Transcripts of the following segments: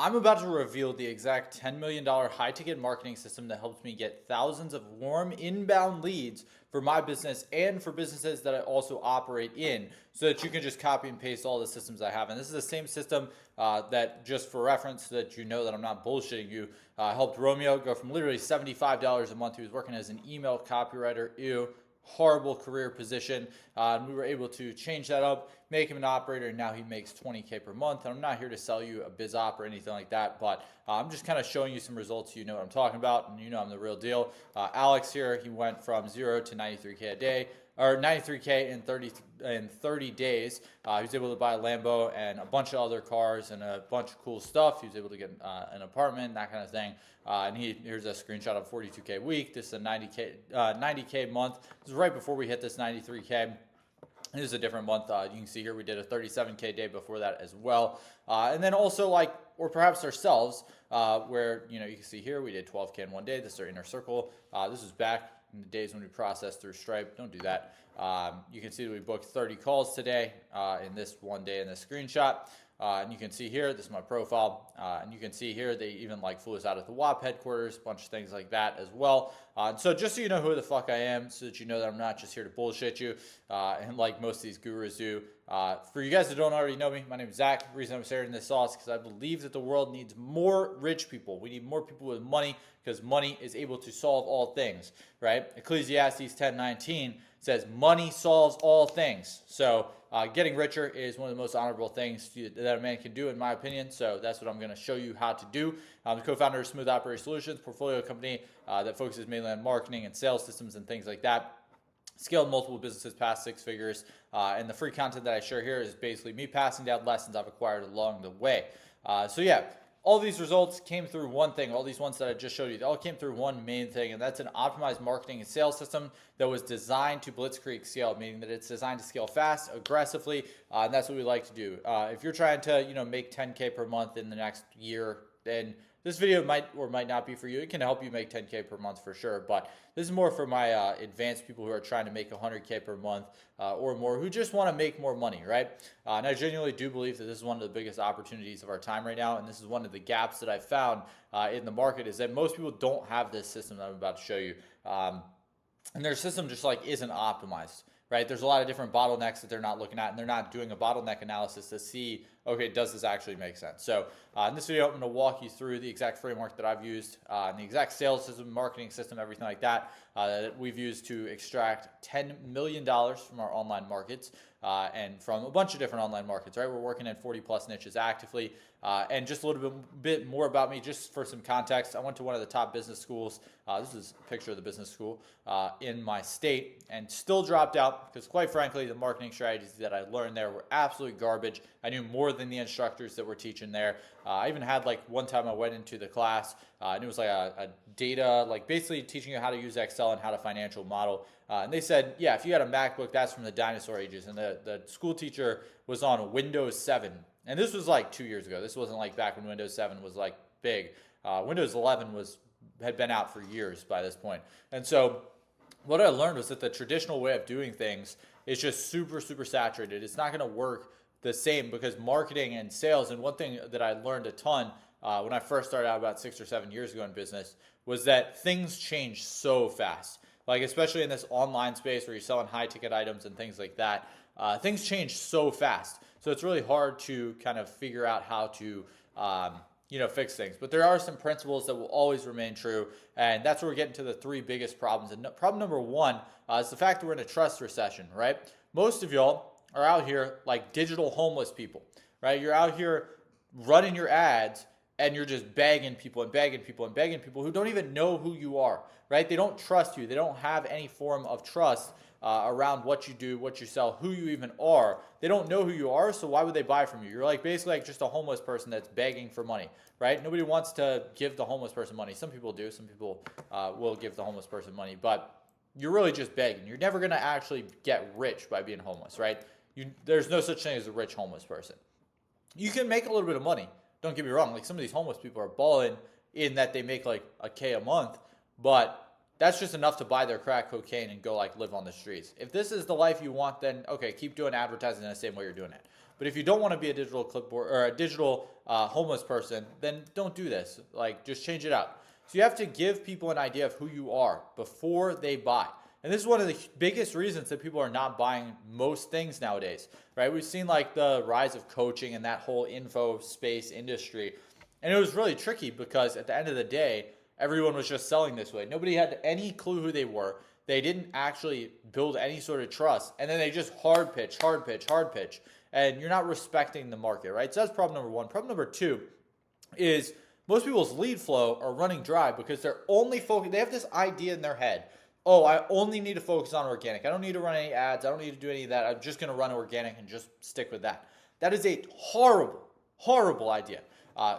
I'm about to reveal the exact $10 million high ticket marketing system that helps me get thousands of warm inbound leads for my business and for businesses that I also operate in, so that you can just copy and paste all the systems I have. And this is the same system that, just for reference, so that you know that I'm not bullshitting you, helped Romeo go from literally $75 a month. He was working as an email copywriter. Ew. Horrible career position, and we were able to change that up, make him an operator, and now he makes $20K per month. And I'm not here to sell you a biz op or anything like that, but I'm just kind of showing you some results so you know what I'm talking about, and you know I'm the real deal. Alex here, he went from 0 to 93K a day, or 93K in 30 days. He was able to buy a Lambo and a bunch of other cars and a bunch of cool stuff. He was able to get an apartment, that kind of thing. And here's a screenshot of 42K a week. This is a 90K a month. This is right before we hit this 93K. This is a different month. You can see here we did a 37K day before that as well. And then also, like, or perhaps ourselves, where, you can see here we did 12K in one day. This is our inner circle. This is back in the days when we processed through Stripe. Don't do that. You can see that we booked 30 calls today in this one day in this screenshot. And you can see here, this is my profile, and you can see here they even flew us out at the WAP headquarters, a bunch of things like that as well. And so just so you know who the fuck I am, so that you know that I'm not just here to bullshit you, and like most of these gurus do. For you guys that don't already know me, my name is Zach. The reason I'm sharing this sauce is because I believe that the world needs more rich people. We need more people with money, because money is able to solve all things, right? Ecclesiastes 10:19 says money solves all things. So getting richer is one of the most honorable things that a man can do, in my opinion. So that's what I'm going to show you how to do. I'm the co-founder of Smooth Operator Solutions, portfolio company that focuses mainly on marketing and sales systems and things like that. Scaled multiple businesses past 6 figures. And the free content that I share here is basically me passing down lessons I've acquired along the way. So yeah. All these results came through one thing. All these ones that I just showed you, they all came through one main thing, and that's an optimized marketing and sales system that was designed to blitzkrieg scale, meaning that it's designed to scale fast, aggressively, and that's what we like to do. If you're trying to, make 10K per month in the next year, then this video might or might not be for you. It can help you make 10K per month for sure, but this is more for my advanced people who are trying to make 100K per month or more, who just want to make more money, right? And I genuinely do believe that this is one of the biggest opportunities of our time right now, and this is one of the gaps that I found in the market, is that most people don't have this system that I'm about to show you, and their system just isn't optimized. Right? There's a lot of different bottlenecks that they're not looking at, and they're not doing a bottleneck analysis to see, okay, does this actually make sense? So in this video, I'm going to walk you through the exact framework that I've used, and the exact sales system, marketing system, everything like that, that we've used to extract $10 million from our online markets and from a bunch of different online markets, right? We're working in 40 plus niches actively. And just a little bit more about me, just for some context. I went to one of the top business schools. This is a picture of the business school in my state, and still dropped out because, quite frankly, the marketing strategies that I learned there were absolute garbage. I knew more than the instructors that were teaching there. I even had one time I went into the class and it was a data, basically teaching you how to use Excel and how to financial model. And they said, yeah, if you had a MacBook, that's from the dinosaur ages. And the school teacher was on Windows 7. And this was 2 years ago. This wasn't back when Windows 7 was big. Windows 11 had been out for years by this point. And so what I learned was that the traditional way of doing things is just super, super saturated. It's not going to work the same, because marketing and sales, and one thing that I learned a ton when I first started out about 6 or 7 years ago in business, was that things change so fast. Especially in this online space where you're selling high ticket items and things like that, things change so fast. So it's really hard to kind of figure out how to, fix things. But there are some principles that will always remain true. And that's where we're getting to the 3 biggest problems. And problem number 1 is the fact that we're in a trust recession, right? Most of y'all are out here like digital homeless people, right? You're out here running your ads, and you're just begging people and begging people and begging people who don't even know who you are, right? They don't trust you. They don't have any form of trust around what you do, what you sell, who you even are. They don't know who you are, so why would they buy from you? You're basically just a homeless person that's begging for money, right? Nobody wants to give the homeless person money. Some people do. Some people will give the homeless person money, but you're really just begging. You're never going to actually get rich by being homeless, right? There's no such thing as a rich homeless person. You can make a little bit of money. Don't get me wrong. Some of these homeless people are balling in that they make a K a month, but that's just enough to buy their crack cocaine and go live on the streets. If this is the life you want, then okay, keep doing advertising in the same way you're doing it. But if you don't want to be a digital clipboard or a digital homeless person, then don't do this. Like, just change it out. So you have to give people an idea of who you are before they buy. And this is one of the biggest reasons that people are not buying most things nowadays, right? We've seen like the rise of coaching and that whole info space industry. And it was really tricky because at the end of the day, everyone was just selling this way. Nobody had any clue who they were. They didn't actually build any sort of trust. And then they just hard pitch. And you're not respecting the market, right? So that's problem number one. Problem number two is most people's lead flow are running dry because they're only focused. They have this idea in their head. Oh, I only need to focus on organic. I don't need to run any ads. I don't need to do any of that. I'm just going to run organic and just stick with that. That is a horrible, horrible idea.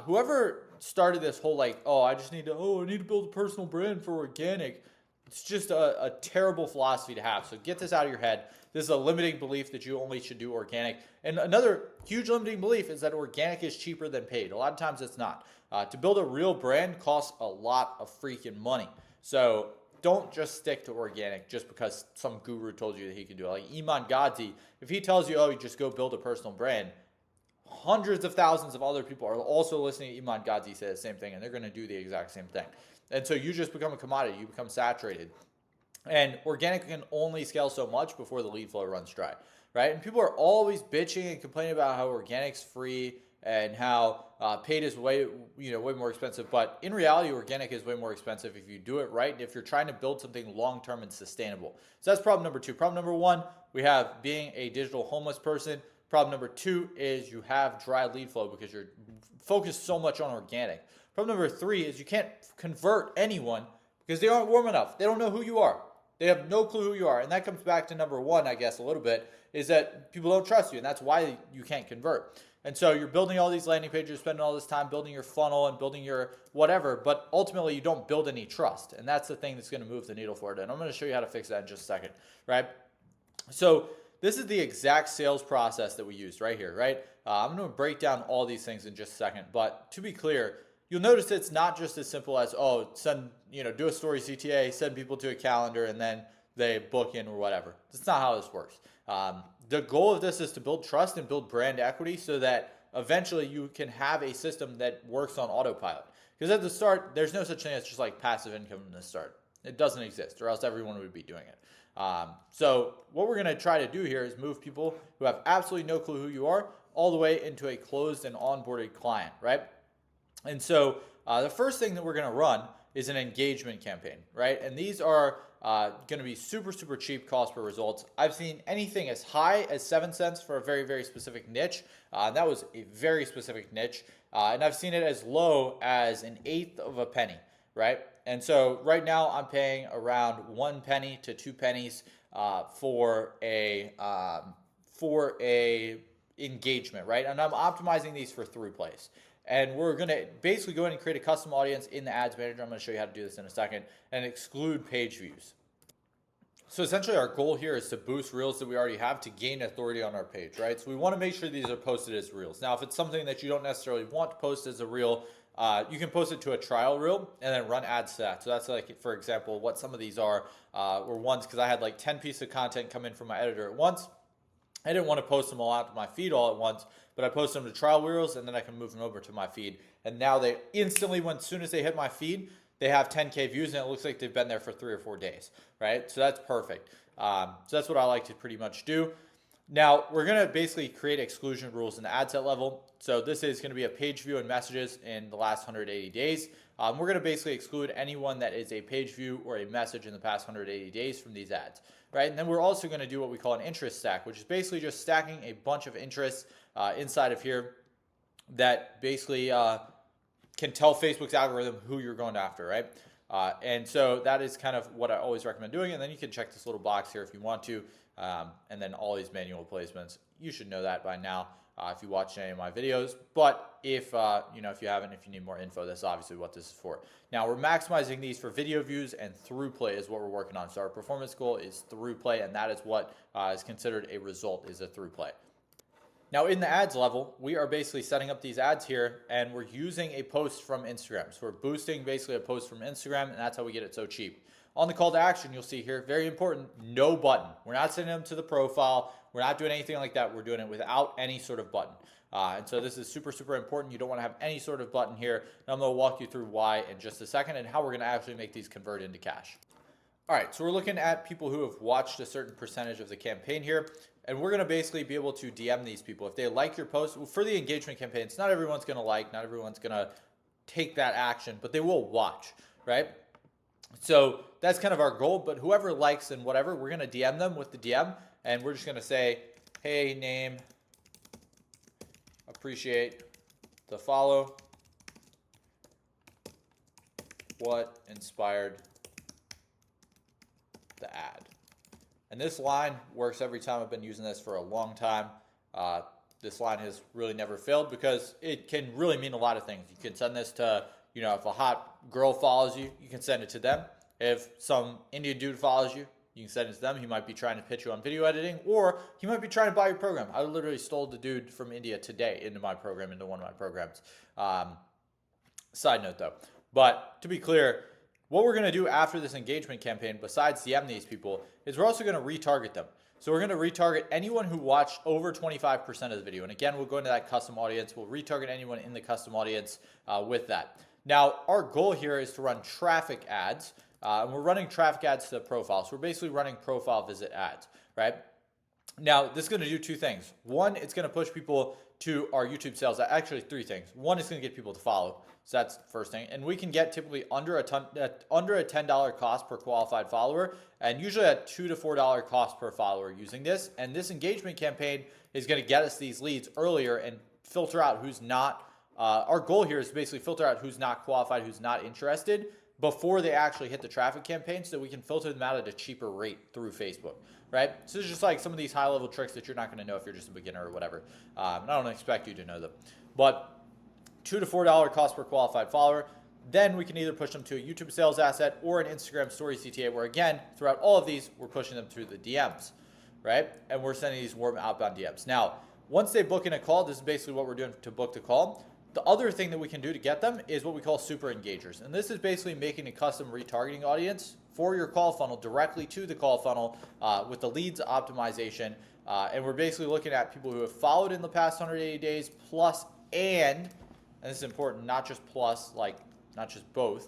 Whoever started this whole like, I need to build a personal brand for organic. It's just a terrible philosophy to have. So get this out of your head. This is a limiting belief that you only should do organic. And another huge limiting belief is that organic is cheaper than paid. A lot of times it's not. To build a real brand costs a lot of freaking money. So don't just stick to organic just because some guru told you that he could do it. Like Iman Gadzhi, if he tells you, you just go build a personal brand, hundreds of thousands of other people are also listening to Iman Gadzhi say the same thing, and they're going to do the exact same thing. And so you just become a commodity. You become saturated. And organic can only scale so much before the lead flow runs dry, right? And people are always bitching and complaining about how organic's free and how paid is way more expensive. But in reality, organic is way more expensive if you do it right and if you're trying to build something long-term and sustainable. So that's problem number two. Problem number one, we have being a digital homeless person. Problem number two is you have dry lead flow because you're focused so much on organic. Problem number three is you can't convert anyone because they aren't warm enough. They don't know who you are. They have no clue who you are. And that comes back to number one, I guess, a little bit, is that people don't trust you. And that's why you can't convert. And so you're building all these landing pages, spending all this time building your funnel and building your whatever, but ultimately you don't build any trust. And that's the thing that's going to move the needle forward. And I'm going to show you how to fix that in just a second, right? So this is the exact sales process that we used right here, right? I'm going to break down all these things in just a second. But to be clear, you'll notice it's not just as simple as, do a story CTA, send people to a calendar, and then they book in or whatever. That's not how this works. The goal of this is to build trust and build brand equity so that eventually you can have a system that works on autopilot. Because at the start, there's no such thing as just like passive income in the start. It doesn't exist, or else everyone would be doing it. So what we're going to try to do here is move people who have absolutely no clue who you are all the way into a closed and onboarded client, right? And so the first thing that we're going to run is an engagement campaign, right? And these are going to be super, super cheap cost per results. I've seen anything as high as 7 cents for a very, very specific niche. That was a very specific niche. And I've seen it as low as 1/8 of a penny, right? And so right now I'm paying around 1 penny to 2 pennies for a engagement, right? And I'm optimizing these for through plays. And we're going to basically go in and create a custom audience in the ads manager. I'm going to show you how to do this in a second, and exclude page views. So essentially our goal here is to boost reels that we already have to gain authority on our page, right? So we want to make sure these are posted as reels. Now, if it's something that you don't necessarily want to post as a reel, you can post it to a trial reel and then run ads to that. So that's like, for example, what some of these were ones, because I had like 10 pieces of content come in from my editor at once. I didn't want to post them all out to my feed all at once, but I post them to trial reels and then I can move them over to my feed. And now they instantly, as soon as they hit my feed, they have 10K views and it looks like they've been there for 3 or 4 days, right? So that's perfect. So that's what I like to pretty much do. Now we're going to basically create exclusion rules in the ad set level. So this is going to be a page view and messages in the last 180 days. We're going to basically exclude anyone that is a page view or a message in the past 180 days from these ads, right? And then we're also going to do what we call an interest stack, which is basically just stacking a bunch of interests inside of here that basically can tell Facebook's algorithm who you're going after, right? And so that is kind of what I always recommend doing. And then you can check this little box here if you want to. And then all these manual placements, you should know that by now if you watch any of my videos. But if if you haven't, if you need more info, that's obviously what this is for. Now we're maximizing these for video views, and through play is what we're working on. So our performance goal is through play, and that is what is considered a result, is a through play. Now in the ads level, we are basically setting up these ads here, and we're using a post from Instagram. So we're boosting basically a post from Instagram, and that's how we get it so cheap. On the call to action, you'll see here, very important, no button. We're not sending them to the profile. We're not doing anything like that. We're doing it without any sort of button. And so this is super, super important. You don't want to have any sort of button here. And I'm going to walk you through why in just a second and how we're going to actually make these convert into cash. All right, so we're looking at people who have watched a certain percentage of the campaign here, and we're going to basically be able to DM these people. If they like your post, for the engagement campaigns, not everyone's going to like, not everyone's going to take that action, but they will watch, right? So that's kind of our goal, but whoever likes and whatever, we're going to DM them with the DM, and we're just going to say, hey, name, appreciate the follow, what inspired the ad. And this line works every time. I've been using this for a long time. This line has really never failed because it can really mean a lot of things. You can send this to, if a hot girl follows you, you can send it to them. If some Indian dude follows you, you can send it to them. He might be trying to pitch you on video editing, or he might be trying to buy your program. I literally stole the dude from India today into my program, into one of my programs. Side note though. But to be clear, what we're going to do after this engagement campaign, besides DM these people, is we're also going to retarget them. So we're going to retarget anyone who watched over 25% of the video. And again, we'll go into that custom audience. We'll retarget anyone in the custom audience with that. Now, our goal here is to run traffic ads. And we're running traffic ads to the profile. So we're basically running profile visit ads, right? Now, this is going to do two things. One, it's going to push people to our YouTube sales. Actually, three things. One, it's going to get people to follow. So that's the first thing. And we can get typically under a $10 cost per qualified follower, and usually a $2 to $4 cost per follower using this. And this engagement campaign is going to get us these leads earlier and filter out who's not. Our goal here is to basically filter out who's not qualified, who's not interested, before they actually hit the traffic campaign, so that we can filter them out at a cheaper rate through Facebook, right? So it's just like some of these high-level tricks that you're not going to know if you're just a beginner or whatever. And I don't expect you to know them. But $2 to $4 cost per qualified follower. Then we can either push them to a YouTube sales asset or an Instagram story CTA, where again, throughout all of these, we're pushing them through the DMs, right? And we're sending these warm outbound DMs. Now, once they book in a call, this is basically what we're doing to book the call. The other thing that we can do to get them is what we call super engagers. And this is basically making a custom retargeting audience for your call funnel directly to the call funnel with the leads optimization. And we're basically looking at people who have followed in the past 180 days plus and this is important, not just plus, like not just both,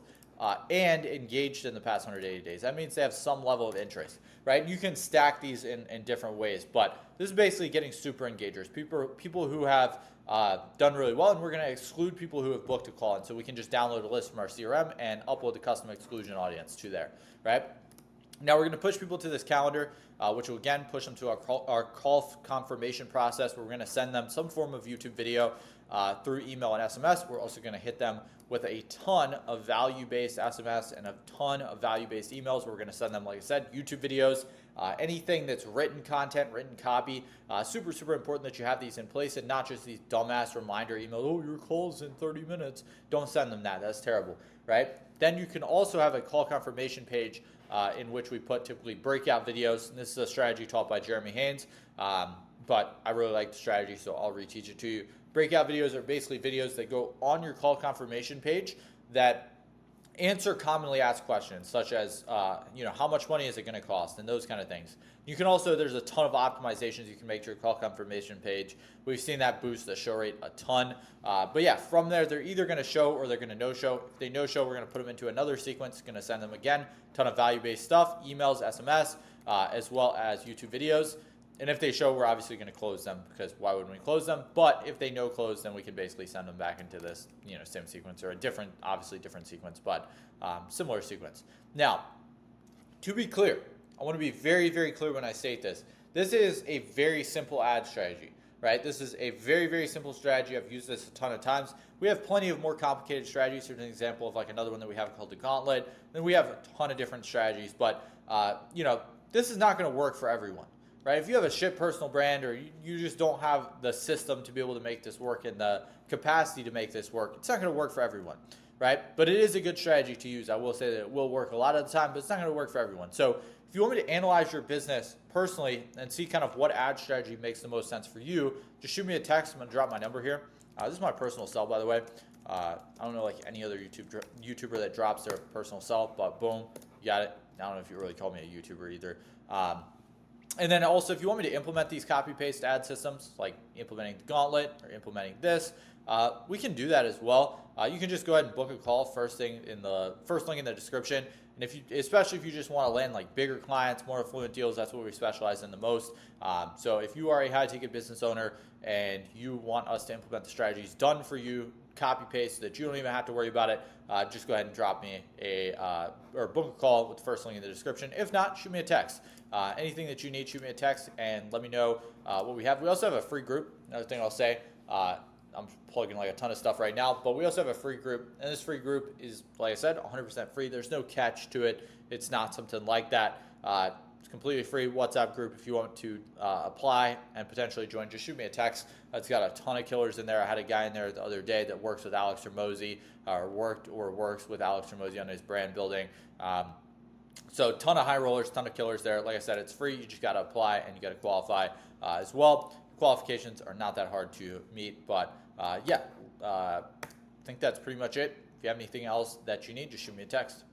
and engaged in the past 180 days. That means they have some level of interest, right? You can stack these in different ways, but this is basically getting super engagers, people who have done really well, and we're going to exclude people who have booked a call. And so we can just download a list from our CRM and upload the custom exclusion audience to there, right? Now we're going to push people to this calendar, which will again push them to our call confirmation process, where we're going to send them some form of YouTube video through email and SMS. We're also going to hit them with a ton of value-based SMS and a ton of value-based emails. We're going to send them, like I said, YouTube videos, anything that's written content, written copy. Super, super important that you have these in place and not just these dumbass reminder emails. Oh, your call's in 30 minutes. Don't send them that. That's terrible, right? Then you can also have a call confirmation page in which we put typically breakout videos. And this is a strategy taught by Jeremy Haynes, but I really like the strategy, so I'll reteach it to you. Breakout videos are basically videos that go on your call confirmation page that answer commonly asked questions, such as, how much money is it going to cost, and those kind of things. You can also, there's a ton of optimizations you can make to your call confirmation page. We've seen that boost the show rate a ton. But yeah, from there, they're either going to show or they're going to no-show. If they no-show, we're going to put them into another sequence. Going to send them, again, a ton of value-based stuff, emails, SMS, as well as YouTube videos. And if they show, we're obviously going to close them, because why wouldn't we close them? But if they no close, then we can basically send them back into this, same sequence, or a different, obviously different sequence, but similar sequence. Now, to be clear, I want to be very, very clear when I state this. This is a very simple ad strategy, right? This is a very, very simple strategy. I've used this a ton of times. We have plenty of more complicated strategies. Here's an example of like another one that we have called the Gauntlet. Then we have a ton of different strategies, but this is not going to work for everyone. Right? If you have a shit personal brand, or you just don't have the system to be able to make this work and the capacity to make this work, it's not going to work for everyone, right? But it is a good strategy to use. I will say that it will work a lot of the time, but it's not going to work for everyone. So if you want me to analyze your business personally and see kind of what ad strategy makes the most sense for you, just shoot me a text. I'm going to drop my number here. This is my personal cell, by the way. I don't know like any other YouTuber that drops their personal cell, but boom, you got it. I don't know if you really call me a YouTuber either. And then also, if you want me to implement these copy paste ad systems, like implementing the gauntlet or implementing this, we can do that as well. You can just go ahead and book a call first thing in the first link in the description. And if you, especially if you just want to land like bigger clients, more affluent deals, that's what we specialize in the most. So if you are a high ticket business owner and you want us to implement the strategies done for you, copy paste so that you don't even have to worry about it, just go ahead and drop me or book a call with the first link in the description. If not, shoot me a text. Anything that you need, shoot me a text and let me know what we have. We also have a free group. Another thing I'll say, I'm plugging like a ton of stuff right now, but we also have a free group, and this free group is, like I said, 100% free. There's no catch to it. It's not something like that. It's completely free WhatsApp group. If you want to apply and potentially join, just shoot me a text. It's got a ton of killers in there. I had a guy in there the other day that works with Alex Hormozi, or works with Alex Hormozi on his brand building. So ton of high rollers, ton of killers there. Like I said, it's free. You just got to apply and you got to qualify as well. Qualifications are not that hard to meet, but I think that's pretty much it. If you have anything else that you need, just shoot me a text.